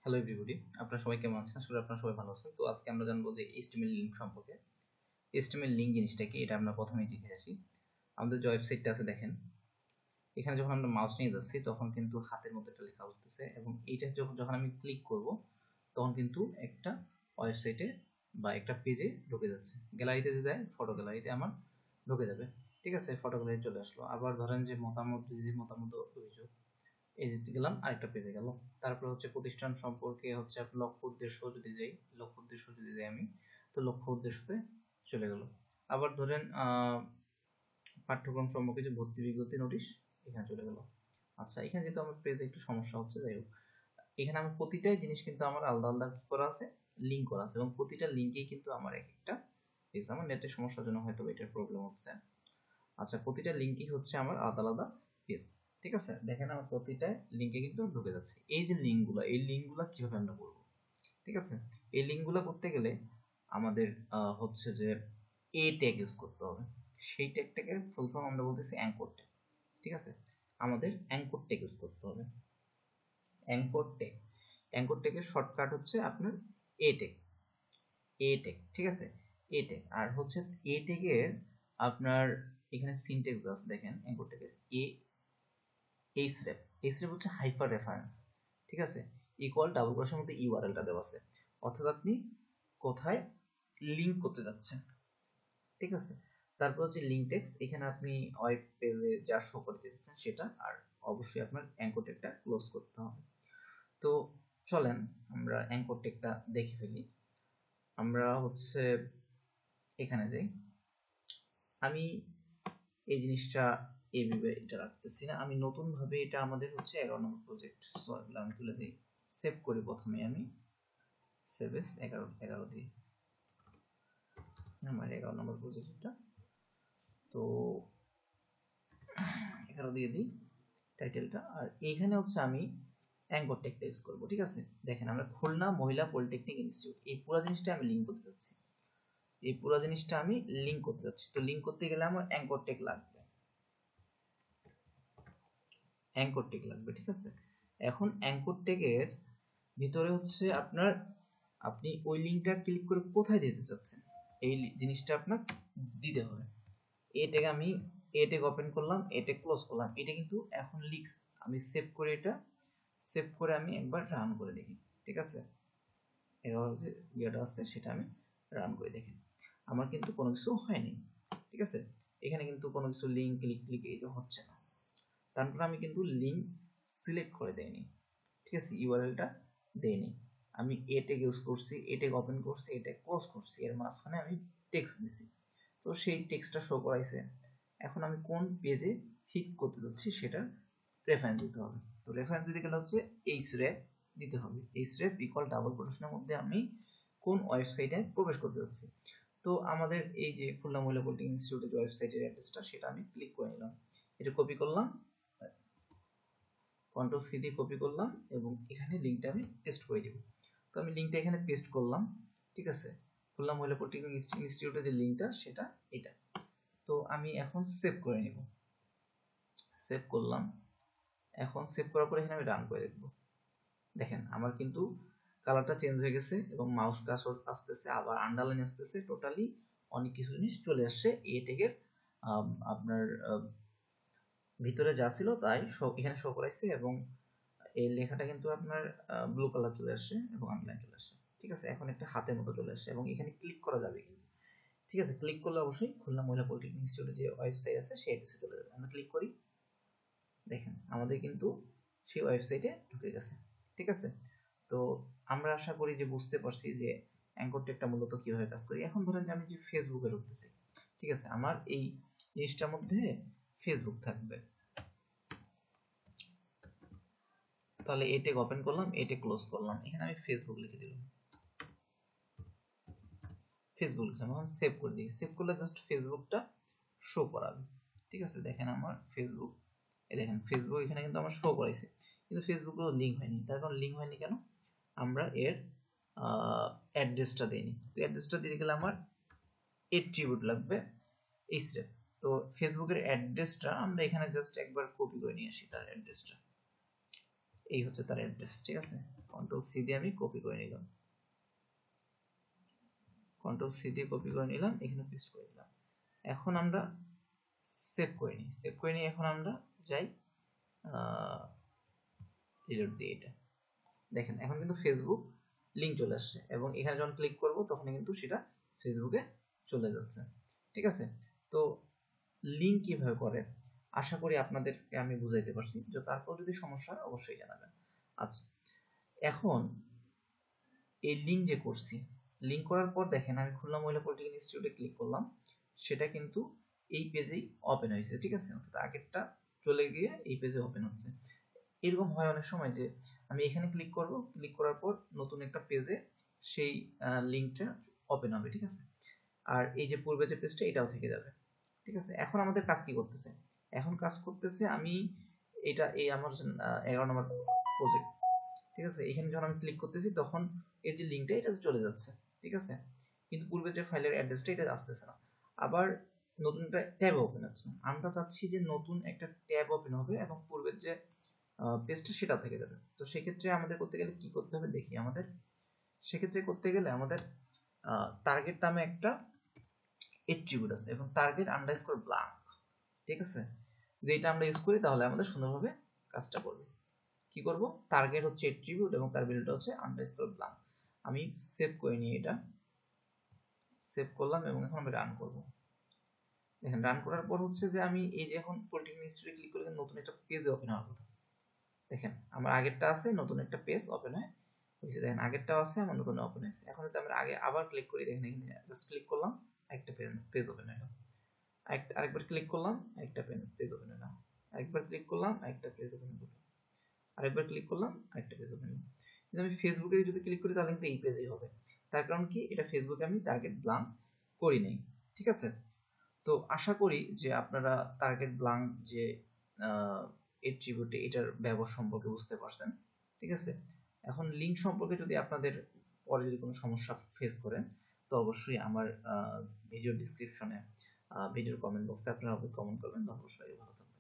Hello everybody, আপনারা সবাই কেমন আছেন? আসলে আপনারা সবাই ভালো আছেন। তো আজকে আমরা জানবো যে HTML লিঙ্ক সম্পর্কে। HTML লিঙ্ক জিনিসটা কি, এটা আমরা প্রথমেই দেখে আসি। আমাদের যে ওয়েবসাইটটা আছে দেখেন, এখানে যখন আমরা মাউস নিয়ে যাচ্ছি তখন কিন্তু হাতের মতো একটা লেখা উঠতেছে এবং এইটা যখন আমি ক্লিক করব তখন কিন্তু একটা ওয়েবসাইটে বা একটা পেজে ঢুকে যাচ্ছে। গ্যালারিতে যে যায়, ফটো গ্যালারিতে আমার ঢুকে যাবে। ঠিক আছে, ফটো গ্যালারি চলে আসলো। আবার ধরেন যে মতামত অভিযোগ, এই যে গেলাম আরেকটা পেজে গেল। তারপর হচ্ছে প্রতিষ্ঠান সম্পর্কে হচ্ছে আপনার লক্ষ্য উদ্দেশ্য যদি যাই আমি, তো লক্ষ্য উদ্দেশ্যতে চলে গেল। আবার ধরেন পাঠ্যক্রম সম্পর্কে যে ভর্তি বিজ্ঞপ্তি নোটিশ, এখানে চলে গেল। আচ্ছা, এখানে যেহেতু আমার পেজে একটু সমস্যা হচ্ছে, যাই হোক, এখানে আমার প্রতিটা জিনিস কিন্তু আমার আলাদা আলাদা কি করা আছে, লিঙ্ক করা আছে এবং প্রতিটা লিঙ্কেই কিন্তু আমার এক একটা পেজ। আমার নেটের সমস্যার জন্য হয়তো এটার প্রবলেম হচ্ছে। আচ্ছা, প্রতিটা লিঙ্কই হচ্ছে আমার আলাদা আলাদা পেজ। ঠিক আছে, দেখেন আমার প্রতিটা লিঙ্কে কিন্তু ঢুকে যাচ্ছে। এই যে লিঙ্কগুলো, এই লিঙ্কগুলো কিভাবে আমরা করব? ঠিক আছে, এই লিঙ্কগুলো করতে গেলে আমাদের হচ্ছে যে এ ট্যাগ ইউজ করতে হবে। সেই ট্যাগটাকে ফুল ফর্ম আমরা বলতেছি অ্যাঙ্কর ট্যাগ। ঠিক আছে, আমাদের অ্যাঙ্কর ট্যাগ ইউজ করতে হবে। অ্যাঙ্কর ট্যাগ, অ্যাঙ্কর ট্যাগের শর্টকাট হচ্ছে আপনার এ ট্যাগ। এ ট্যাগ, ঠিক আছে, এ ট্যাগ। আর হচ্ছে এ ট্যাগের আপনার এখানে সিনট্যাক্স আছে দেখেন, অ্যাঙ্কর ট্যাগের এইচরেফ। এইচরেফ হচ্ছে হাইপার রেফারেন্স। ঠিক আছে, ইকুয়াল ডাবল ক্রসের মধ্যে ইউআরএলটা দেওয়া আছে, অর্থাৎ আপনি কোথায় লিঙ্ক করতে যাচ্ছেন। ঠিক আছে, তারপর হচ্ছে লিঙ্ক টেক্সট, এখানে আপনি ওয়েব পেজে যা শো করতে যাচ্ছেন সেটা, আর অবশ্যই আপনার অ্যাঙ্কর ট্যাগটা ক্লোজ করতে হবে। তো চলেন আমরা অ্যাঙ্কর ট্যাগটা দেখে ফেলি। আমরা হচ্ছে এখানে যাই। আমি এই জিনিসটা এইভাবে এটা রাখতেছি না, আমি নতুন ভাবে এটা আমাদের হচ্ছে 11 নম্বর প্রজেক্ট, সো এগুলো আমি তুলে দিই। সেভ করি প্রথমে আমি, সেভ এস 11 দিই আমার 11 নম্বর প্রজেক্টটা। তো 11 দিয়ে দিই টাইটেলটা। আর এইখানে হচ্ছে আমি অ্যাঙ্কর ট্যাগটা ইউজ করবো। ঠিক আছে, দেখেন আমরা খুলনা মহিলা পলিটেকনিক ইনস্টিটিউট, এই পুরো জিনিসটা আমি লিঙ্ক করতে যাচ্ছি। এই পুরো জিনিসটা আমি লিঙ্ক করতে যাচ্ছি। তো লিঙ্ক করতে গেলে আমার অ্যাঙ্কর ট্যাগ লাগবে, অ্যাঙ্কর ট্যাগ লাগবে। ঠিক আছে, এখন অ্যাঙ্কর ট্যাগের ভিতরে হচ্ছে আপনার, আপনি ওই লিঙ্কটা ক্লিক করে কোথায় দিতে চাচ্ছেন এই জিনিসটা আপনার দিতে হবে। এ ট্যাগ আমি এ ট্যাগ ওপেন করলাম, এ ট্যাগ ক্লোজ করলাম, এটা কিন্তু এখন লিখস। আমি সেভ করে এটা, সেভ করে আমি একবার রান করে দেখি। ঠিক আছে, এবার যে ইয়েটা আছে সেটা আমি রান করে দেখি, আমার কিন্তু কোনো কিছু হয়নি। ঠিক আছে, এখানে কিন্তু কোনো কিছু লিঙ্ক ক্লিক এই যে হচ্ছে না। তারপর আমি কিন্তু লিঙ্ক সিলেক্ট করে দেইনি। ঠিক আছে, ইউআরএলটা দেইনি। আমি এ ট্যাগ ইউজ করছি, এ ট্যাগ ওপেন করছি, এ ট্যাগ ক্লোজ করছি, এর মাঝখানে আমি টেক্সট দিছি। তো সেই টেক্সটটা শো করাইছে। এখন আমি কোন পেজে হিট করতে যাচ্ছি সেটা রেফারেন্স দিতে হবে। তো রেফারেন্স দিতে গেলে হচ্ছে এইচরেফ দিতে হবে। এইচরেফ ইকুয়াল ডাবল কোটেশনের মধ্যে আমি কোন ওয়েবসাইটে প্রবেশ করতে যাচ্ছি। তো আমাদের এই যে খুলনা মহিলা পলিটেকনিক ইনস্টিটিউটের যে ওয়েবসাইটের অ্যাড্রেসটা সেটা আমি ক্লিক করে নিলাম। এটা কপি করলাম, কন্ট্রোল সি দিয়ে কপি করলাম এবং এখানে লিঙ্কটা আমি পেস্ট করে দিব। তো আমি লিঙ্কটা এখানে পেস্ট করলাম। ঠিক আছে, খুলনা মহিলা পলিটেকনিক ইনস্টিটিউটের যে লিঙ্কটা সেটা এটা। তো আমি এখন সেভ করে নিব, সেভ করলাম। এখন সেভ করার পরে এখানে আমি রান করে দেখব। দেখেন আমার কিন্তু কালারটা চেঞ্জ হয়ে গেছে এবং মাউস কার্সর আসতেছে, আবার আন্ডারলাইন আসতেছে, টোটালি অনেক কিছু জিনিস চলে আসছে। এ ট্যাগের আপনার ভিতরে যা ছিল তাই এখানে শো করাইছে এবং এই লেখাটা কিন্তু আপনার ব্লু কালার চলে আসছে এবং আন্ডারলাইন চলে আসছে। ঠিক আছে, এখন একটা হাতের মতো চলে আসছে এবং এখানে ক্লিক করা যাবে কিন্তু। ঠিক আছে, ক্লিক করলে অবশ্যই খুলনা মহিলা পলিটেকনিক ইনস্টিটিউটের যে ওয়েবসাইট আছে সেই অ্যাড্রেসে চলে যাবে। আমরা ক্লিক করি, দেখেন আমাদের কিন্তু সেই ওয়েবসাইটে ঢুকে গেছে। ঠিক আছে, তো আমরা আশা করি যে বুঝতে পারছি যে অ্যাঙ্কর ট্যাগটা মূলত কিভাবে কাজ করি। এখন ধরেন যে আমি যে ফেসবুকে ঢুকতে চাই, ঠিক আছে, আমার এই জিনিসটার মধ্যে ফেসবুক থাকবে। তাহলে এ ট্যাগ ওপেন করলাম, এ ট্যাগ ক্লোজ করলাম, এখানে আমি ফেসবুক লিখে দিলাম, ফেসবুক লিখলাম। এখন সেভ করে দিই, সেভ করলে জাস্ট ফেসবুকটা শো করাবে। ঠিক আছে, দেখেন আমার ফেসবুক, এই দেখেন ফেসবুক এখানে কিন্তু আমার শো করাইছে, কিন্তু ফেসবুক লিঙ্ক হয়নি। তার কারণ লিঙ্ক হয়নি কেন, আমরা এর অ্যাড্রেসটা দিইনি। তো অ্যাড্রেসটা দিতে গেলে আমার এট্রিবিউট লাগবে এইচরেফ। তো ফেসবুকের অ্যাড্রেসটা আমরা এখানে জাস্ট একবার কপি করে নিয়ে আসি, তার অ্যাড্রেসটা এই হচ্ছে তার অ্যাড্রেস, ঠিক আছে। কন্ট্রোল সি দিয়ে আমি কপি করে নিলাম, কন্ট্রোল সি দিয়ে কপি করে নিলাম, এখানে পেস্ট করে দিলাম। এখন আমরা সেভ করে নিই, সেভ করে নিই। এখন আমরা যাই রিলোড দিয়ে, এটা দেখেন এখন কিন্তু ফেসবুক লিঙ্ক চলে আসছে, এবং এখানে যখন ক্লিক করব তখন কিন্তু সেটা ফেসবুকে চলে যাচ্ছে, ঠিক আছে। তো লিঙ্ক কিভাবে করে আশা করি আপনাদেরকে আমি বুঝাইতে পারছি। যে তারপর যদি সমস্যা হয় অবশ্যই জানাবেন। আচ্ছা, এখন এই লিঙ্ক যে করছি, লিঙ্ক করার পর দেখেন আমি খুলনা মহিলা পলিটেকনিক ইনস্টিটিউটে ক্লিক করলাম, সেটা কিন্তু এই পেজেই ওপেন হয়েছে, ঠিক আছে। অর্থাৎ আগেরটা চলে গিয়ে এই পেজে ওপেন হচ্ছে। এরকম হয় অনেক সময় যে আমি এখানে ক্লিক করব, ক্লিক করার পর নতুন একটা পেজে সেই লিঙ্কটা ওপেন হবে, ঠিক আছে। আর এই যে পূর্বে যে পেজটা এটাও থেকে যাবে, ঠিক আছে। এখন আমাদের কাজ কি করতেছে, এখন কাজ করতেছে আমি এটা এই আমার 11 নম্বর প্রজেক্ট, ঠিক আছে। এখানে যখন আমি ক্লিক করতেছি তখন এই যে লিঙ্কটা এটা চলে যাচ্ছে, ঠিক আছে। কিন্তু পূর্বে যে ফাইলের অ্যাড্রেসটা এটা আসতেছে না। আবার নতুন একটা ট্যাব ওপেন হচ্ছে, আমরা চাচ্ছি যে নতুন একটা ট্যাব ওপেন হবে এবং পূর্বের যে পেজটা সেটা থেকে যাবে। তো সেক্ষেত্রে আমাদের করতে গেলে কি করতে হবে দেখি। আমাদের সেক্ষেত্রে করতে গেলে আমাদের টার্গেট নামে একটা এট্রিবিউট আছে এবং টার্গেট আন্ডারস্কোর ব্ল্যাঙ্ক, ঠিক আছে। যদি এটা আমরা ইউজ করি তাহলে আমাদের সুন্দরভাবে কাজটা করবে। কি করব, টার্গেট হচ্ছে এট্রিবিউট এবং তার ভ্যালুটা হচ্ছে আন্ডারস্কোর ব্ল্যাঙ্ক। আমি সেভ করে নিই, এটা সেভ করলাম এবং এখন আমি রান করব। দেখেন রান করার পর হচ্ছে যে আমি এই যে এখন পলিটেকনিক ইনস্টিটিউটে ক্লিক করে নতুন একটা পেজ ওপেন হওয়ার কথা। দেখেন আমার আগেরটা আছে, নতুন একটা পেজ ওপেন হয় হয়েছে। দেখেন আগেরটাও আছে, আমার নতুন ওপেন হয়েছে। এখন যদি আমরা আগে আবার ক্লিক করি, দেখেন এখানে জাস্ট ক্লিক করলাম, একটা পেজ ওপেন হলো। আরেকবার ক্লিক করলাম, একটা পেজ ওপেন হলো। আরেকবার ক্লিক করলাম, একটা পেজ ওপেন হলো। আরেকবার ক্লিক করলাম, আরেকটা পেজ ওপেন হলো। কিন্তু আমি ফেসবুকে যদি ক্লিক করি তাহলে কিন্তু এই পেজেই হবে। তার কারণ কি, এটা ফেসবুকে আমি টার্গেট ব্ল্যাঙ্ক করি নাই, ঠিক আছে। তো আশা করি যে আপনারা টার্গেট ব্ল্যাঙ্ক যে এট্রিবিউট এটার ব্যবহার সম্পর্কে বুঝতে পারছেন, ঠিক আছে। এখন লিঙ্ক সম্পর্কে যদি আপনাদের পরে যদি কোনো সমস্যা ফেস করেন তো অবশ্যই আমার ভিডিও ডিসক্রিপশনে ভিডিওর কমেন্ট বক্সে আপনারা কমেন্ট করবেন। অবশ্যই ভালো থাকবেন।